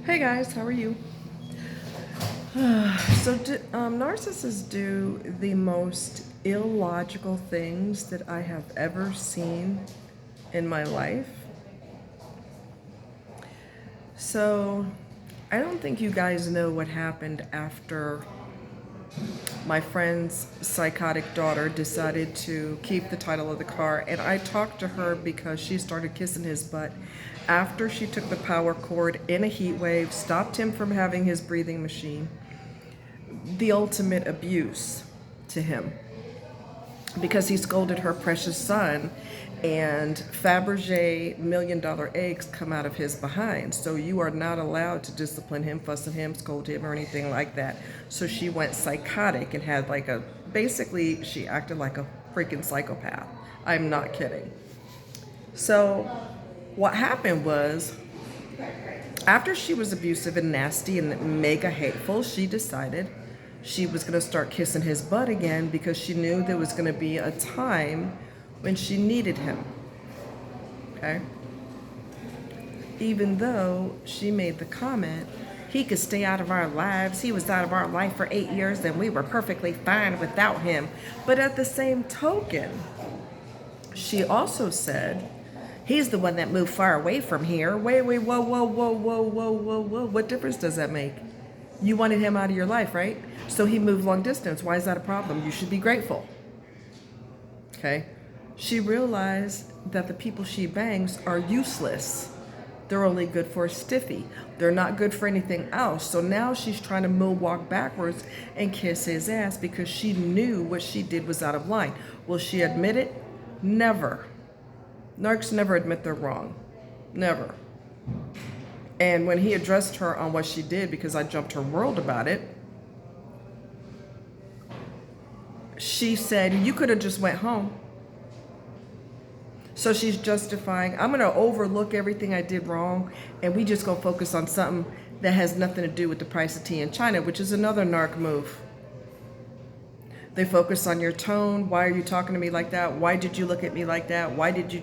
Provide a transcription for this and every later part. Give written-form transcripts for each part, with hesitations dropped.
Hey guys, how are you? Narcissists do the most illogical things that I have ever seen in my life. So, I don't think you guys know what happened after my friend's psychotic daughter decided to keep the title of the car, and I talked to her because she started kissing his butt after she took the power cord in a heat wave, stopped him from having his breathing machine. The ultimate abuse to him because he scolded her precious son, and Fabergé $1 million eggs come out of his behind. So you are not allowed to discipline him, fuss at him, scold him, or anything like that. So she went psychotic and had basically she acted like a freaking psychopath. I'm not kidding. So what happened was, after she was abusive and nasty and mega hateful, she decided she was going to start kissing his butt again because she knew there was going to be a time when she needed him. Okay? Even though she made the comment, he could stay out of our lives. He was out of our life for 8 years and we were perfectly fine without him. But at the same token, she also said, he's the one that moved far away from here. Wait, whoa, whoa, whoa, whoa, whoa, whoa, whoa. What difference does that make? You wanted him out of your life, right? So he moved long distance. Why is that a problem? You should be grateful. Okay? She realized that the people she bangs are useless. They're only good for a stiffy. They're not good for anything else. So now she's trying to moonwalk backwards and kiss his ass because she knew what she did was out of line. Will she admit it? Never. Narcs never admit they're wrong. Never. And when he addressed her on what she did, because I jumped her world about it, she said, you could have just went home. So she's justifying, I'm going to overlook everything I did wrong, and we just going to focus on something that has nothing to do with the price of tea in China, which is another narc move. They focus on your tone. Why are you talking to me like that? Why did you look at me like that? Why did you...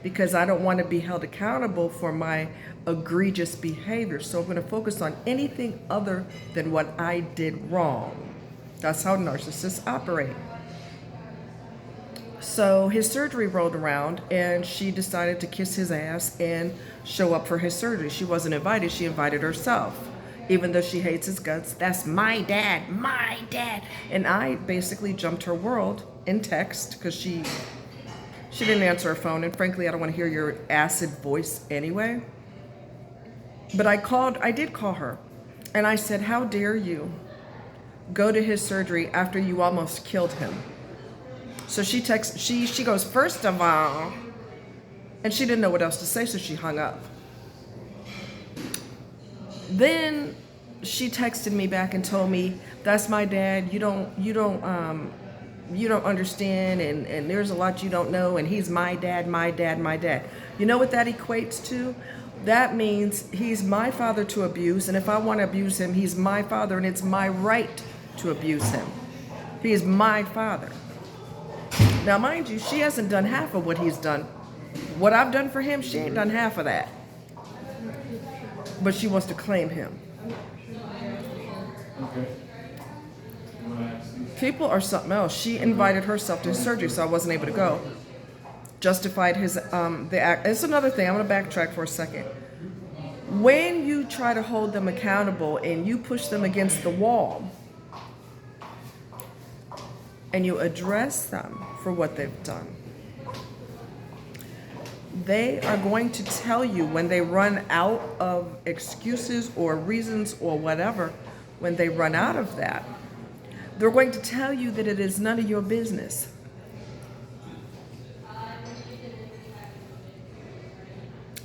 Because I don't want to be held accountable for my egregious behavior. So I'm going to focus on anything other than what I did wrong. That's how narcissists operate. So his surgery rolled around and she decided to kiss his ass and show up for his surgery. She wasn't invited. She invited herself. Even though she hates his guts, that's my dad, my dad. And I basically jumped her world in text because she didn't answer her phone. And frankly, I don't want to hear your acid voice anyway. But I did call her. And I said, how dare you go to his surgery after you almost killed him? So she goes, first of all, and she didn't know what else to say, so she hung up. Then she texted me back and told me, that's my dad. You don't understand, and there's a lot you don't know, and he's my dad, my dad, my dad. You know what that equates to? That means he's my father to abuse, and if I want to abuse him, he's my father, and it's my right to abuse him. He is my father. Now, mind you, she hasn't done half of what he's done. What I've done for him, she ain't done half of that. But she wants to claim him. People are something else. She invited herself to his surgery, so I wasn't able to go. Justified his the act. It's another thing. I'm going to backtrack for a second. When you try to hold them accountable and you push them against the wall and you address them for what they've done, they are going to tell you when they run out of excuses or reasons or whatever, when they run out of that, they're going to tell you that it is none of your business.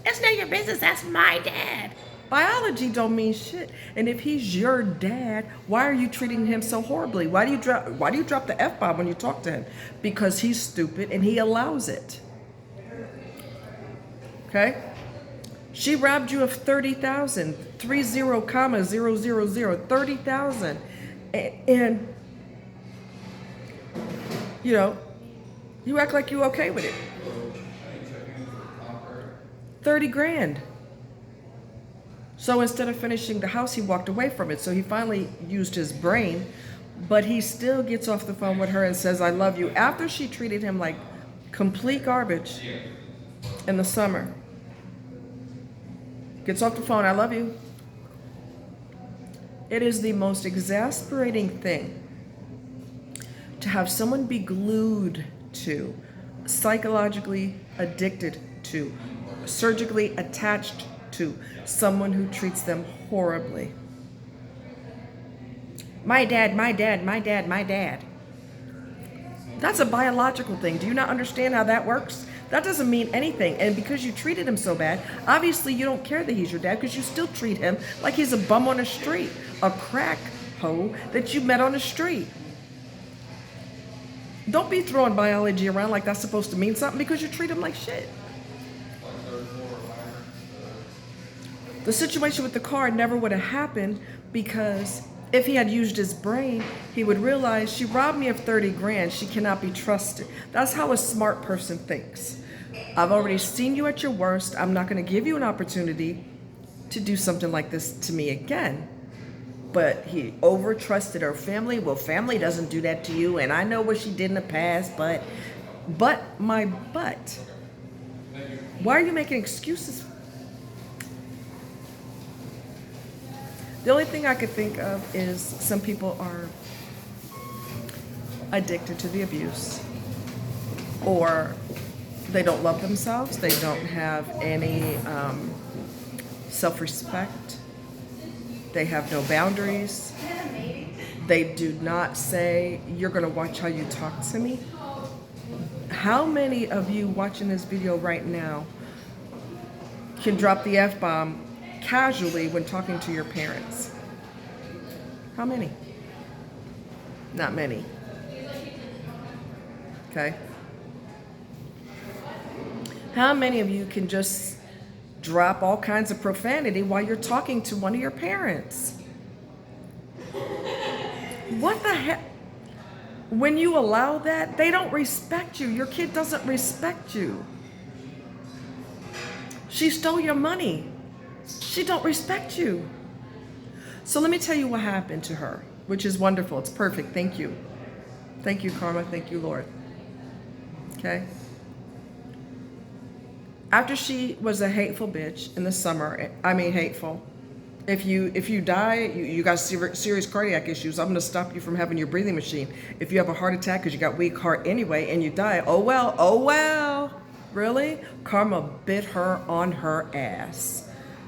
It's none of your business, that's my dad. Biology don't mean shit. And if he's your dad, why are you treating him so horribly? Why do you drop the F-bomb when you talk to him? Because he's stupid and he allows it. Okay? She robbed you of 30,000, 30,000. And you know, you act like you okay with it. 30 grand. So instead of finishing the house, he walked away from it. So he finally used his brain, but he still gets off the phone with her and says, I love you, after she treated him like complete garbage in the summer. Gets off the phone, I love you. It is the most exasperating thing to have someone be glued to, psychologically addicted to, surgically attached to someone who treats them horribly. My dad, my dad, my dad, my dad. That's a biological thing. Do you not understand how that works? That doesn't mean anything. And because you treated him so bad, obviously you don't care that he's your dad, because you still treat him like he's a bum on the street, a crack hoe that you met on the street. Don't be throwing biology around like that's supposed to mean something, because you treat him like shit. The situation with the car never would have happened, because if he had used his brain, he would realize, she robbed me of 30 grand. She cannot be trusted. That's how a smart person thinks. I've already seen you at your worst. I'm not going to give you an opportunity to do something like this to me again. But he over-trusted her family. Well, family doesn't do that to you, and I know what she did in the past, but my butt. Why are you making excuses? The only thing I could think of is some people are addicted to the abuse, or they don't love themselves. They don't have any self-respect. They have no boundaries. They do not say, you're going to watch how you talk to me. How many of you watching this video right now can drop the F-bomb casually when talking to your parents? How many? Not many. Okay. How many of you can just drop all kinds of profanity while you're talking to one of your parents? What the heck? When you allow that, they don't respect you. Your kid doesn't respect you. She stole your money. She don't respect you. So let me tell you what happened to her, which is wonderful. It's perfect. Thank you. Thank you, Karma. Thank you, Lord. Okay? After she was a hateful bitch in the summer, I mean hateful. If you die, you got serious cardiac issues, I'm going to stop you from having your breathing machine. If you have a heart attack because you got weak heart anyway and you die, oh well. Really? Karma bit her on her ass.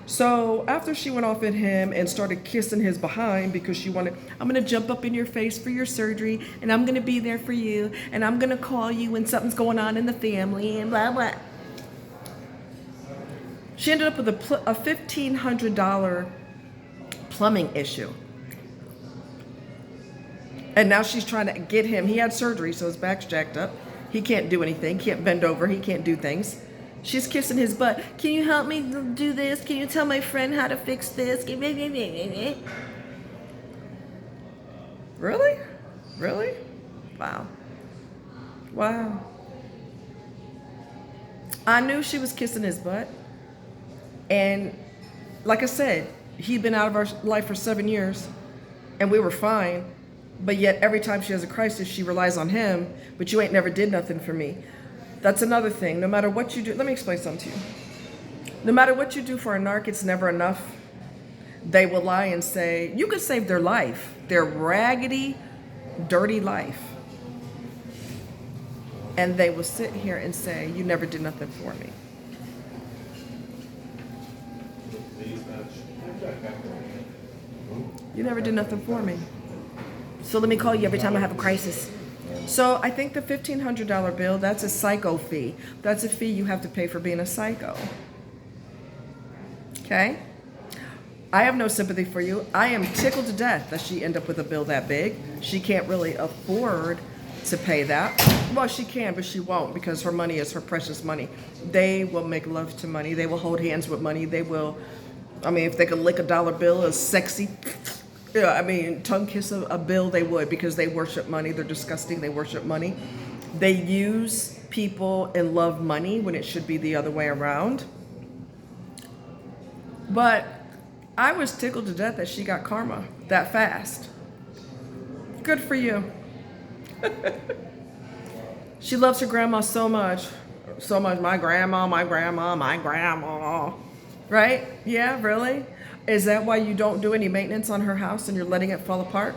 So after she went off at him and started kissing his behind because she wanted, I'm going to jump up in your face for your surgery, and I'm going to be there for you, and I'm going to call you when something's going on in the family, and blah, blah. She ended up with a $1,500 plumbing issue. And now she's trying to get him. He had surgery, so his back's jacked up. He can't do anything, can't bend over, he can't do things. She's kissing his butt. Can you help me do this? Can you tell my friend how to fix this? Really? Really? Wow. Wow. I knew she was kissing his butt. And like I said, he'd been out of our life for 7 years and we were fine. But yet every time she has a crisis, she relies on him. But you ain't never did nothing for me. That's another thing. No matter what you do, let me explain something to you. No matter what you do for a narc, it's never enough. They will lie and say, you could save their life, their raggedy, dirty life. And they will sit here and say, you never did nothing for me. You never did nothing for me. So let me call you every time I have a crisis. So I think the $1,500 bill, that's a psycho fee. That's a fee you have to pay for being a psycho. Okay? I have no sympathy for you. I am tickled to death that she ended up with a bill that big. She can't really afford to pay that. Well, she can, but she won't, because her money is her precious money. They will make love to money. They will hold hands with money. They will, I mean, if they could lick a dollar bill as sexy, yeah, I mean, tongue kiss a bill, they would, because they worship money. They're disgusting. They worship money. They use people and love money when it should be the other way around. But I was tickled to death that she got karma that fast. Good for you. She loves her grandma so much. So much. My grandma, my grandma, my grandma. Right? Yeah, really? Is that why you don't do any maintenance on her house and you're letting it fall apart?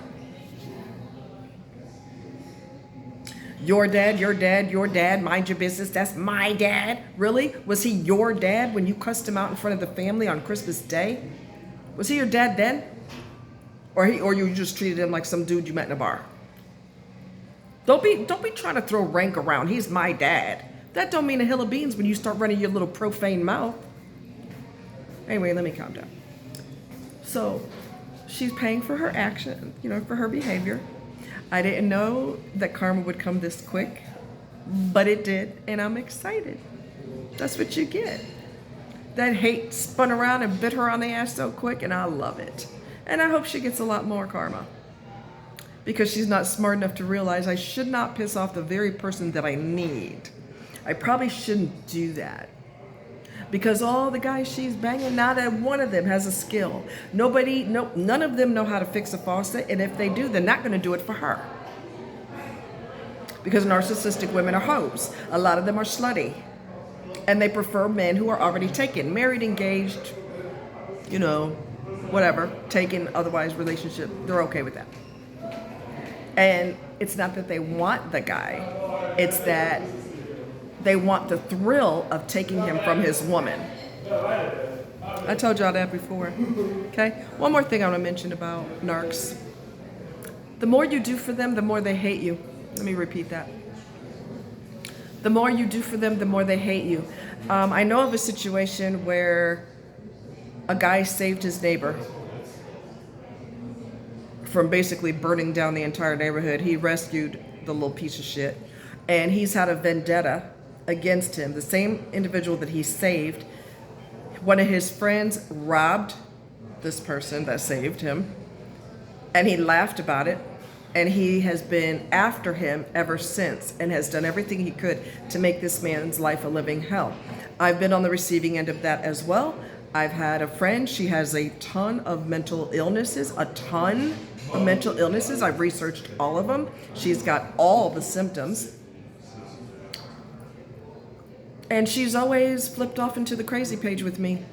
Your dad, your dad, your dad, mind your business, that's my dad. Really? Was he your dad when you cussed him out in front of the family on Christmas Day? Was he your dad then? Or you just treated him like some dude you met in a bar? Don't be trying to throw rank around. He's my dad. That don't mean a hill of beans when you start running your little profane mouth. Anyway, let me calm down. So, she's paying for her action, for her behavior. I didn't know that karma would come this quick, but it did, and I'm excited. That's what you get. That hate spun around and bit her on the ass so quick, and I love it. And I hope she gets a lot more karma, because she's not smart enough to realize I should not piss off the very person that I need. I probably shouldn't do that. Because all the guys she's banging, not a one of them has a skill. None of them know how to fix a faucet, and if they do, they're not going to do it for her. Because narcissistic women are hoes. A lot of them are slutty. And they prefer men who are already taken, married, engaged, whatever, taken, otherwise relationship. They're okay with that. And it's not that they want the guy. It's that they want the thrill of taking him from his woman. I told y'all that before. Okay? One more thing I want to mention about narcs. The more you do for them, the more they hate you. Let me repeat that. The more you do for them, the more they hate you. I know of a situation where a guy saved his neighbor from basically burning down the entire neighborhood. He rescued the little piece of shit. And he's had a vendetta against him. The same individual that he saved, one of his friends robbed this person that saved him, and he laughed about it, and he has been after him ever since and has done everything he could to make this man's life a living hell. I've been on the receiving end of that as well. I've had a friend, she has a ton of mental illnesses, I've researched all of them. She's got all the symptoms. And she's always flipped off into the crazy page with me.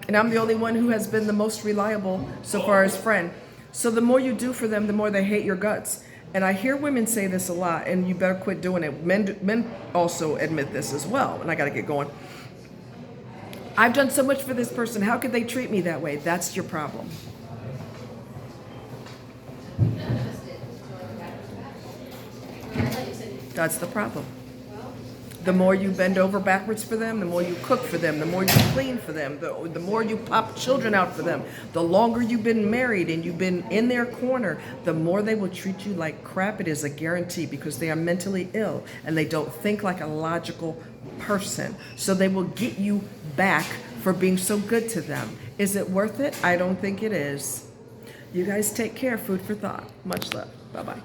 And I'm the only one who has been the most reliable so far as friend. So the more you do for them, the more they hate your guts. And I hear women say this a lot, and you better quit doing it. Men also admit this as well, and I gotta get going. I've done so much for this person. How could they treat me that way? That's your problem. That's the problem. The more you bend over backwards for them, the more you cook for them, the more you clean for them, the more you pop children out for them, the longer you've been married and you've been in their corner, the more they will treat you like crap. It is a guarantee, because they are mentally ill and they don't think like a logical person. So they will get you back for being so good to them. Is it worth it? I don't think it is. You guys take care. Food for thought. Much love. Bye-bye.